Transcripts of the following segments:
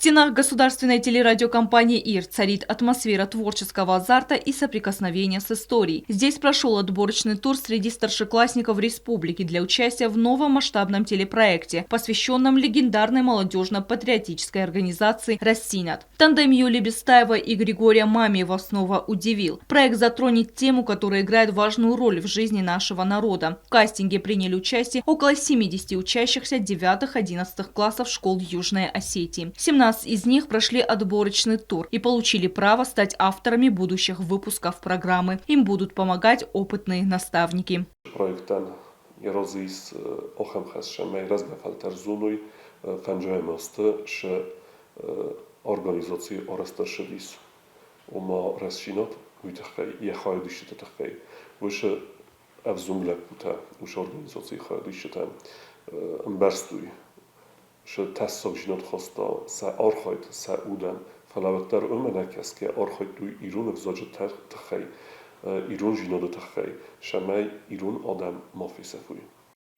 стенах государственной телерадиокомпании ИР царит атмосфера творческого азарта и соприкосновения с историей. Здесь прошел отборочный тур среди старшеклассников республики для участия в новом масштабном телепроекте, посвященном легендарной молодежно-патриотической организации «Рассинат». Тандем Юлии Бестаевой и Григория Мамиева снова удивил. Проект затронет тему, которая играет важную роль в жизни нашего народа. В кастинге приняли участие около 70 учащихся 9-11 классов школ Южной Осетии. 17 из них прошли отборочный тур и получили право стать авторами будущих выпусков программы. Им будут помогать опытные наставники. Że tessog zsinot hozta sa archajt sa udan falavattar ömenekeszke archajtú irun vzadja tachai irun zsinod tachai шамай ирун адам мафисафуй.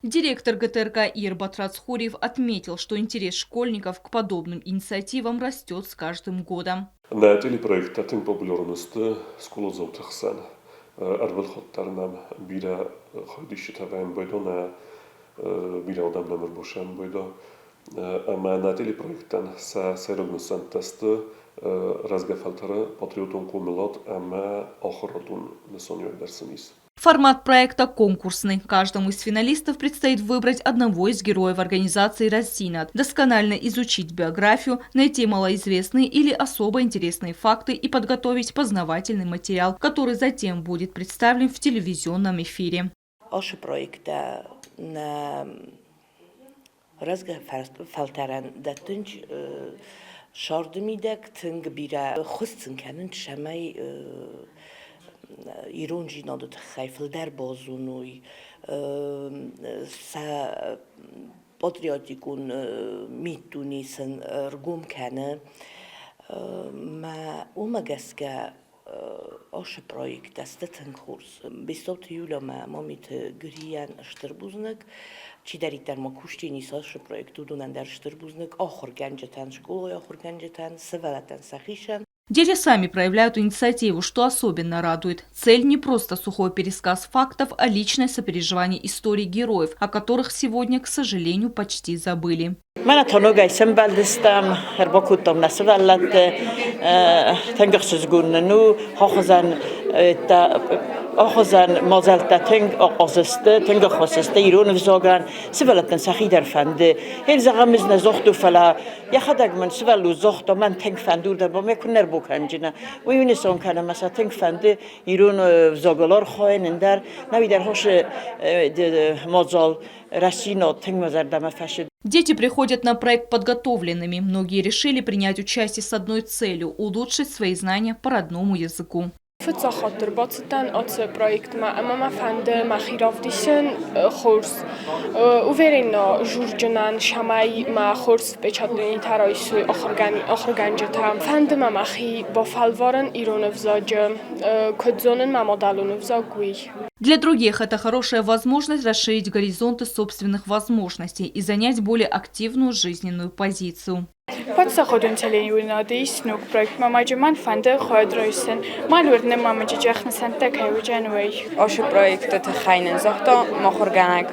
Директор ГТРК ИР Батрат Схурьев отметил, что интерес школьников к подобным инициативам растет с каждым годом. На телепроект тем популярности скулозов тахсан арвал хоттарнам бира ходище таваем бойдо на бира адам намер бошам бойдо. Ama na teleprojekten serognusan testy разгафалтара патриотон кумелот, ama охоротун несоньой дерсенис. Формат проекта конкурсный. Каждому из финалистов предстоит выбрать одного из героев организации «Рассинат», досконально изучить биографию, найти малоизвестные или особо интересные факты и подготовить познавательный материал, который затем будет представлен в телевизионном эфире. Razgafaltaran da tunç şardımidek tınk bira xustin kanın şamay ironji nadı txayfil der bozunuy sa patriotikun mitunisin rgum kanı ma umagaska aşı projekt dastetın kurs. Bistot yula ma momit griyan ştırbuznak Чи даритер ма куштини сашы проекту дунандер штырбузник ахыр генджетен школы, ахыр генджетен севелетен сахишен. Дети сами проявляют инициативу, что особенно радует. Цель не просто сухой пересказ фактов, а личное сопереживание истории героев, о которых сегодня, к сожалению, почти забыли. آخوزن مازلت تنگ آقازسته تنگ خواستسته ایران وزاگن سوالتن سخی در فنده هل زغمز نزخت و فلا یخدق من سوالو زخت من تنگ فندور در با میکن نربو کنجنه و یونسان کنه مثلا تنگ فنده ایران وزاگلار خواهن در نوی در هاش مازال رسینا تنگ مزردم فشد. Дети приходят на проект подготовленными. Многие решили принять участие с одной целью – улучшить свои знания по родному языку. Фуца хатыр бацтан ац проектма амама фанды махировдисен хорс уверенно журджанан шамай ма хорс печатлени тарайсуй ахырганжатам фанды махи ба фалваран иронвзаж кодзонен мамадалунвзагуй. Для других это хорошая возможность расширить горизонты собственных возможностей и занять более активную жизненную позицию. Подсаходун телеюнадис нук проект мамаджман фанды хойдройсен малурне мамаджахн сантак хевджанвей. Ош проект это хайнен захта махорганак.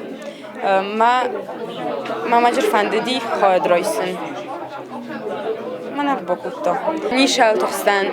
Мамаджр фанды ди хойдройсен. Манар бокутто. Нишал тохстан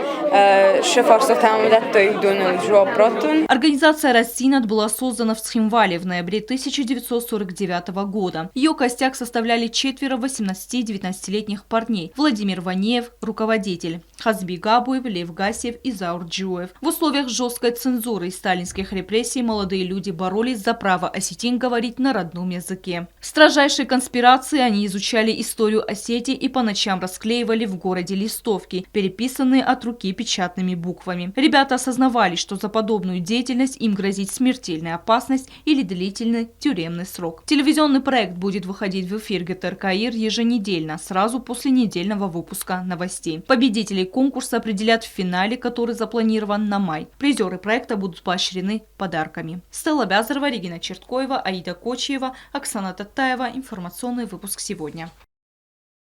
Организация «Рассинат» была создана в Цхинвале в ноябре 1949 года. Ее костяк составляли 4 18-19-летних парней. Владимир Ванеев – руководитель, Хазби Габуев, Лев Гасиев и Заур Джуев. В условиях жесткой цензуры и сталинских репрессий молодые люди боролись за право осетин говорить на родном языке. В строжайшей конспирации они изучали историю Осетии и по ночам расклеивали в городе листовки, переписанные от руки печатными буквами. Ребята осознавали, что за подобную деятельность им грозит смертельная опасность или длительный тюремный срок. Телевизионный проект будет выходить в эфир ГТРК ИР еженедельно, сразу после недельного выпуска новостей. Победителей конкурса определят в финале, который запланирован на май. Призеры проекта будут поощрены подарками. Стелла Бязарова, Регина Черткоева, Аида Кочиева, Оксана Татаева. Информационный выпуск сегодня.